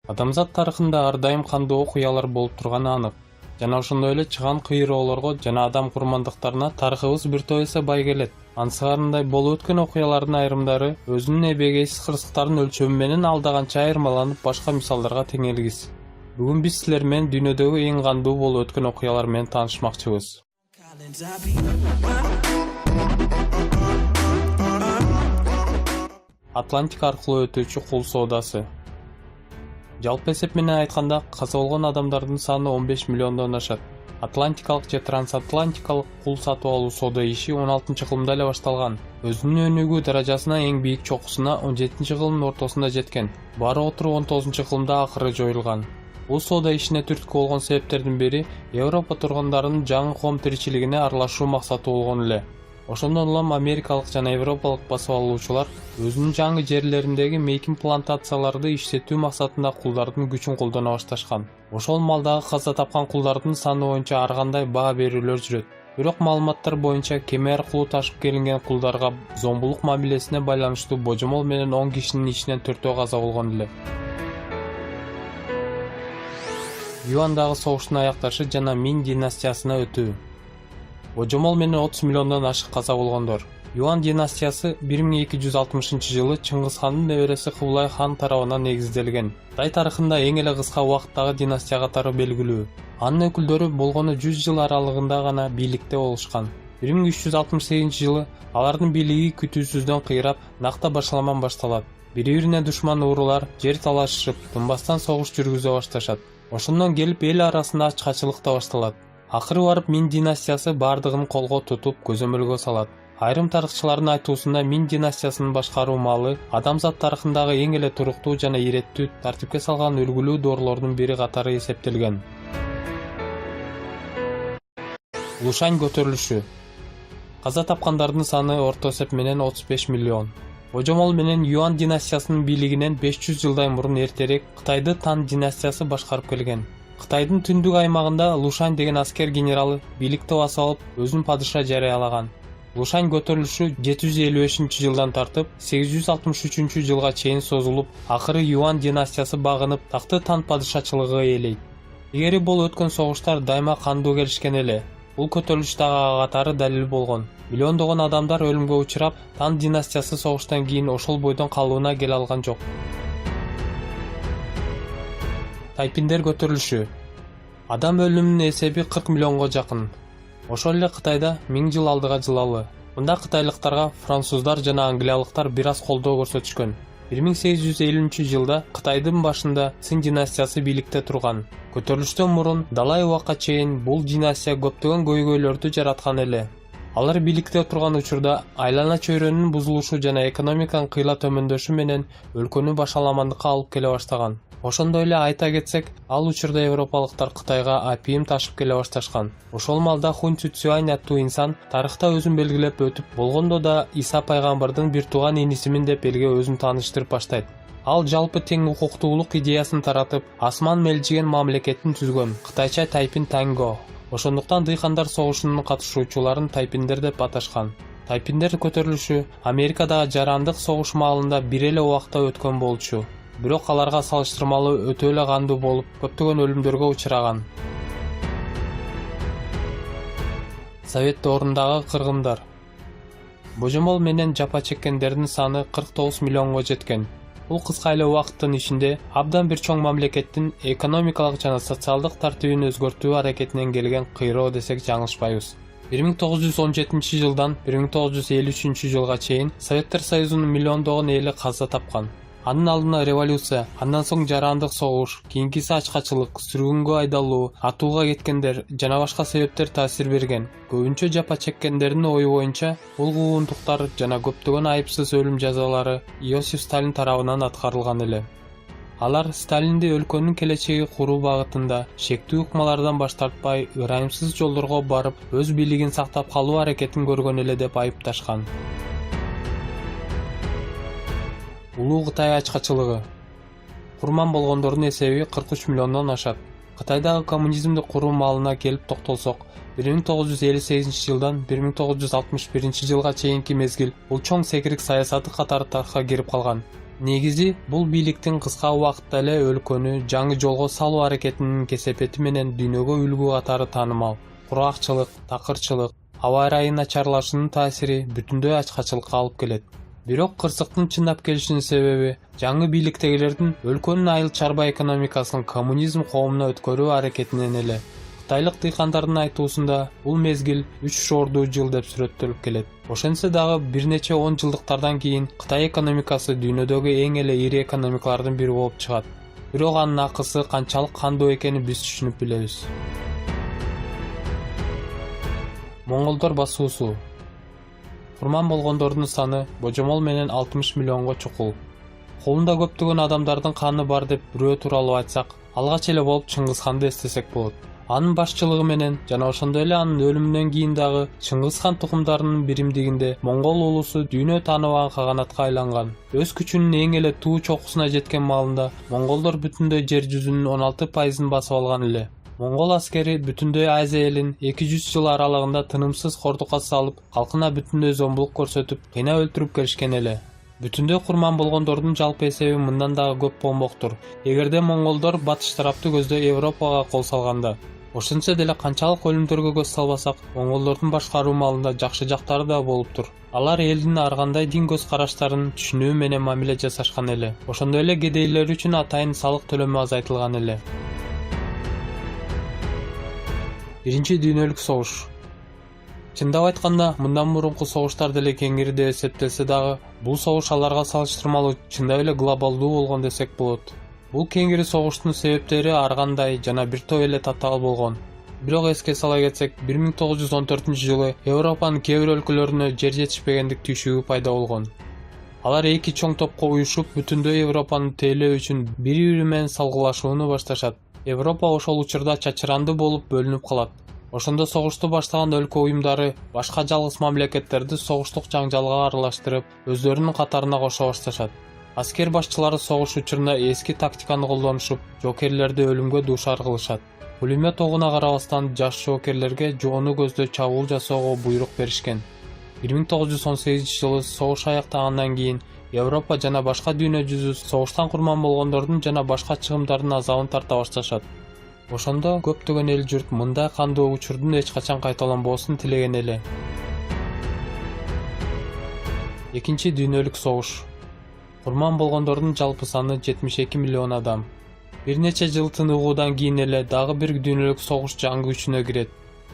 Адамзат тарыхында ар дайым кандуу окуялар болуп турганы анык. Жана ошондой эле чыган кыйроолорго жана адам курмандыктарына тарыхыбыз бир топ эсе бай келет. Ансыгарындай болуп өткөн окуялардын айрымдары өзүнүн эбегейсиз кырсыктарын өлчөмү менен алдаганча айырмаланып башка мисалдарга теңелгис. Бүгүн биз силер менен дүйнөдөгү эң кандуу болуп өткөн окуялар менен таанышмакчыбыз. Атлантика аркылуу өтүүчү кул соодасы. Жалпы эсеп менен айтканда, каза болгон адамдардын саны 15 миллиондон ашат. Атлантикалык же трансатлантикалык кул сатып алуу соода иши 16-кылымда эле башталган. Өзүнүн өнүгүү даражасына эң бийик чокусуна 17-кылымдын ортосунда жеткен. Баары отуруп 19-кылымда акыры жоюлган. Бул соода ишине түрткү болгон себептердин бири Европа тургундарынын жаңы ком тиричилигине аралашуу максаты болгон эле. Ошондон улам америкалык жана европалык басып алуучулар өзүнүн жаңы жерлериндеги мейкин плантацияларды иштетүү максатында кулдардын күчүн колдоно башташкан. Ошол малдагы каза тапкан кулдардын саны боюнча ар кандай баа берүүлөр жүрөт. Бирок маалыматтар боюнча кеме аркылуу ташып келинген кулдарга зомбулук мамилесине байланыштуу божомол менен 10 кишинин ичинен 4-өө каза болгон эле. Юандагы согуштун аякташы жана Мин династиясына өтүү. Божомол менен 30 миллиондон ашык каза болгондор. Юан династиясы 1260-жылы Чыңгыз хандын небереси Кубулай хан тарабынан негизделген. Кытай тарыхында эң эле кыска убакыттагы династия катары белгилүү. Анын өкүлдөрү болгону 100 жыл аралыгында гана бийликте болушкан. 1368-жылы алардын бийлиги күтүүсүздөн кыйрап, накта башаламан башталат. Бири-бирине душман уурулар жер талашышып, тынбастан согуш жүргүзө башташат. Ошондон келип эл арасында ачкачылык да башталат. Акыры барып Мин династиясы бардыгын колго тутуп көзөмөлгө салат. Айрым тарыхчылардын айтуусунда Мин династиясынын башкаруу маалы адамзат тарыхындагы эң эле туруктуу жана иреттүү тартипке салган үлгүлүү доорлордун бири катары эсептелген. Лушань көтөрүлүшү. Каза тапкандардын саны орто эсеп менен 35 миллион. Божомол менен Юан династиясынын бийлигинен 500 жылдай мурун эртерээк Кытайды Тан династиясы башкарып келген. Кытайдын түндүк аймагында Лушань деген аскер генералы бийликти басып алып, өзүн падыша жарыялаган. Лушань көтөрүлүшү 755-жылдан тартып 863 жылга чейин созулуп, акыры Юан династиясы багынып, такты Тан падышачылыгы ээлейт. Илгери болуп өткөн согуштар дайыма кандуу келишкен эле. Бул көтөрүлүш дагы катары далил болгон. Миллиондогон адамдар өлүмгө учурап, Тан династиясы согуштан кийин ошол бойдон калыбына келе алган жок. Тайпиндер көтөрүлүшү. Адам өлүмүнүн эсеби 40 миллионго жакын. Ошол эле Кытайда 1000 жыл алдыга жылалы. Мында кытайлыктарга француздар жана англиялыктар бир аз колдоо көрсөтүшкөн. 1850-жылда Кытайдын башында Цин династиясы бийликте турган. Көтөрүлүштөн мурун далай убакка чейин бул династия көптөгөн көйгөйлөрдү жараткан эле. Алар бийликте турган учурда айлана чөйрөнүн бузулушу жана экономиканын кыйла төмөндөшү менен өлкөнү башаламандыкка алып келе баштаган. Ошондой эле айта кетсек, ал учурда европалыктар Кытайга апийым ташып келе башташкан. Ошол малда Хун Цюцюань аттуу инсан тарыхта өзүн белгилеп өтүп болгондо да Иса пайгамбардын бир тууган инисимин деп элге өзүн тааныштырып баштайт. Ал жалпы тең укуктуулук идеясын таратып, асман мелжиген мамлекетин түзгөн. Кытайча Тайпин Танго. Ошондуктан дыйкандар согушунун катышуучуларын тайпиндер деп аташкан. Тайпиндер көтөрүлүшү Америкадагы жарандык согуш маалында бир эле убакта өткөн болчу. Бирок аларга салыштырмалуу өтө эле кандуу болуп, көптөгөн өлүмдөргө учураган. Совет доорундагы кыргындар. Божомол менен жапа чеккендердин саны 49 миллионго жеткен. Бул кыска эле убакыттын ичинде абдан бир чоң мамлекеттин экономикалык жана социалдык тартибин өзгөртүү аракетинен келген кыйроо десек жаңылышпайбыз. 1917-жылдан 1953 жылга чейин Советтер Союзунун миллиондогон эли каза тапкан. Анын алдына революция, андан соң жарандык согуш, кийинкиси ачкачылык, сүргүнгө айдалуу, атууга кеткендер жана башка себептер таасир берген. Көбүнчө жапа чеккендердин ою боюнча, бул куугунтуктар жана көптөгөн айыпсыз өлүм жазалары Иосиф Сталин тарабынан аткарылган эле. Алар Сталинди өлкөнүн келечеги куруу багытында шектүү ыкмалардан баш тартпай, ырайымсыз жолдорго барып, өз бийлигин сактап калуу аракетин көргөн эле деп айыпташкан. Улуу Кытай ачкачылыгы. Курман болгондордун эсеби 43 миллиондон ашат. Кытайдагы коммунизмди куруу маалына келип токтолсок, 1958-жылдан 1961-жылга чейинки мезгил бул чоң секирик саясаты катары тарыхка кирип калган. Негизи бул бийликтин кыска убакытта эле өлкөнү жаңы жолго салуу аракетинин кесепети менен дүйнөгө үлгү катары таанымал. Кургакчылык, такырчылык, аба ырайынын начарлашынын таасири бүтүндөй ачкачылыкка алып келет. Бирок кырсыктын чындап келишинин себеби жаңы бийликтегилердин өлкөнүн айыл чарба экономикасын коммунизм коомуна өткөрүү аракетинен эле. Кытайлык дыйкандардын айтуусунда бул мезгил 3 шордуу жыл деп сүрөттөлүп келет. Ошентсе дагы бир нече 10 жылдыктардан кийин Кытай экономикасы дүйнөдөгү эң эле ири экономикалардын бири болуп чыгат. Бирок анын акысы канчалык кандуу экенин биз түшүнүп билебиз. Монголдор басуусу. Курман болгондордун саны божомол менен 60 миллионго чукул. Колунда көптөгөн адамдардын каны бар деп бирөө тууралуу айтсак, алгач эле болуп Чыңгызханды эстесек болот. Анын башчылыгы менен жана ошондой эле анын өлүмүнөн кийин дагы Чыңгызхан тукумдарынын биримдигинде монгол улусу дүйнө тааныбаган каганатка айланган. Өз күчүнүн эң эле туу чокусуна жеткен маалында монголдор бүтүндөй жер жүзүнүн 16% басып алган эле. Монгол аскери бүтүндөй Азия элин 200 жыл аралыгында тынымсыз кордукка салып, калкына бүтүндөй зомбулук көрсөтүп, кыйнап өлтүрүп келишкен эле. Бүтүндөй курман болгондордун жалпы эсеби мындан дагы көп болмоктур. Эгерде монголдор батыш тарапты көздөй Европага кол салганда. Ошентсе деле канчалык өлүмдөргө көз салбасак, монголдордун башкаруу маалында жакшы жактары да болуптур. Алар элдин ар кандай дин көз караштарын түшүнүү менен мамиле жасашкан эле. Ошондой эле кедейлер үчүн атайын салык төлөмү азайтылган эле. Биринчи дүйнөлүк согуш. Чындап айтканда, мындан мурунку согуштар деле кеңири деп эсептелсе дагы, бул согуш аларга салыштырмалуу чындап эле глобалдуу болгон десек болот. Бул кеңири согуштун себептери ар кандай жана бир топ эле татаал болгон. Бирок эске сала кетсек, 1914-жылы Европанын кээ бир өлкөлөрүнө жер жетишпегендик түйшүгү пайда болгон. Алар эки чоң топко уюшуп, бүтүндөй Европаны тейлөө үчүн бири-бири менен салгылашууну башташат. Европа ошол учурда чачыранды болуп бөлүнүп калат. Ошондо согушту баштаган өлкө уюмдары башка жалгыз мамлекеттерди согуштук жаңжалга аралаштырып, өздөрүнүн катарына кошо башташат. Аскер башчылары согуш учурунда эски тактиканы колдонушуп, жокерлерди өлүмгө дуушар кылышат. Пулемет огуна карабастан жаш жокерлерге жоону көздөй чабуул жасоого буйрук беришкен. 1918-жылы согуш аяктагандан кийин Европа жана башка дүйнө жүзү согуштан курман болгондордун жана башка чыгымдардын азабын тарта башташат. Ошондо көптөгөн эл журт мындай кандуу учурдун эч качан кайталанбоосун тилеген эле. Экинчи дүйнөлүк согуш. Курман болгондордун жалпы саны 72 миллион адам. Бир нече жыл тыныгуудан кийин эле дагы бир дүйнөлүк согуш жаңы күчүнө кирет.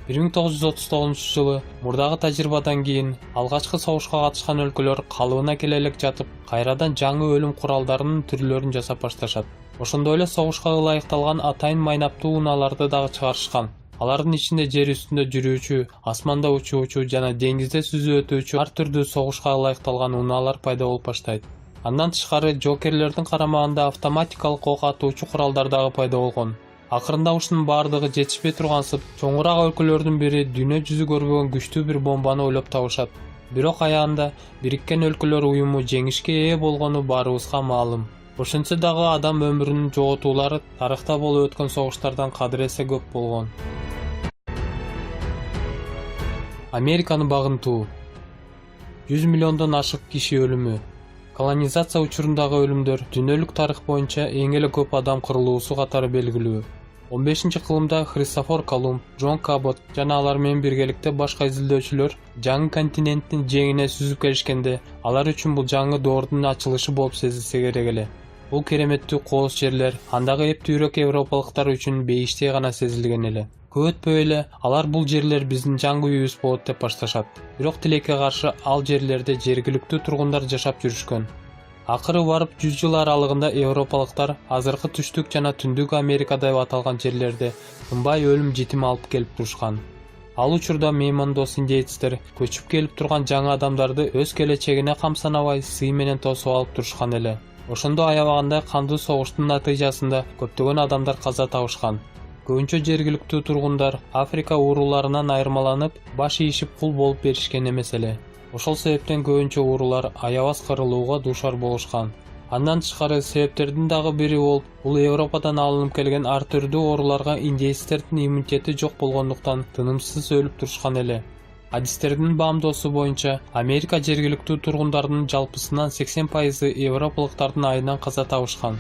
1939-жылы мурдагы тажрыйбадан кийин алгачкы согушка катышкан өлкөлөр калыбына келе элек жатып, кайрадан жаңы өлүм куралдарынын түрлөрүн жасап башташат. Ошондой эле согушка ылайыкталган атайын майнаптуу унааларды дагы чыгарышкан. Алардын ичинде жер үстүндө жүрүүчү, асманда учуучу жана деңизде сүзүп өтүүчү ар түрдүү согушка ылайыкталган унаалар пайда болуп баштайт. Андан тышкары жокерлердин карамагында автоматикалык ок атуучу куралдар дагы пайда болгон. Акырында ушунун баардыгы жетишпей тургансып, чоңураак өлкөлөрдүн бири дүйнө жүзү көрбөгөн күчтүү бир бомбаны ойлоп табышат. Бирок аягында Бириккен Өлкөлөр уюму жеңишке ээ болгону баарыбызга маалым. Ошентсе дагы адам өмүрүнүн жоготуулары тарыхта болуп өткөн согуштардан кадыр эсе көп болгон. Американы багынтуу. 100 миллиондон ашык киши өлүмү. Колонизация учурундагы өлүмдөр дүйнөлүк тарых боюнча эң эле көп адам кырылуусу катары белгилүү. 15-кылымда Христофор Колумб, Джон Кабот жана алар менен биргеликте башка изилдөөчүлөр жаңы континенттин жээгине сүзүп келишкенде, алар үчүн бул жаңы доордун ачылышы болуп сезилсе керек эле. Бул кереметтүү кооз жерлер андагы эптүүрөөк европалыктар үчүн бейиштей гана сезилген эле. Көп өтпөй эле алар бул жерлер биздин жаңы үйүбүз болот деп башташат. Бирок тилекке каршы ал жерлерде жергиликтүү тургундар жашап жүрүшкөн. Акыры барып 100 жыл аралыгында европалыктар азыркы түштүк жана түндүк Америка деп аталган жерлерде тынбай өлүм житим алып келип турушкан. Ал учурда меймандос индейцтер көчүп келип турган жаңы адамдарды өз келечегине камсанабай сый менен тосуп алып турушкан эле. Ошондо аябагандай кандуу согуштун натыйжасында көптөгөн адамдар каза табышкан. Көбүнчө жергиликтүү тургундар Африка ууруларынан айырмаланып, баш ийишип кул болуп беришкен эмес эле. Ошол себептен көбүнчө уурулар аябас кырылууга дуушар болушкан. Андан тышкары себептердин дагы бири болуп, бул Европадан алынып келген ар түрдүү ооруларга индейцтердин иммунитети жок болгондуктан тынымсыз өлүп турушкан эле. Адистердин баамдоосу боюнча, Америка жергиликтүү тургундардын жалпысынан 80% европалыктардын айынан каза табышкан.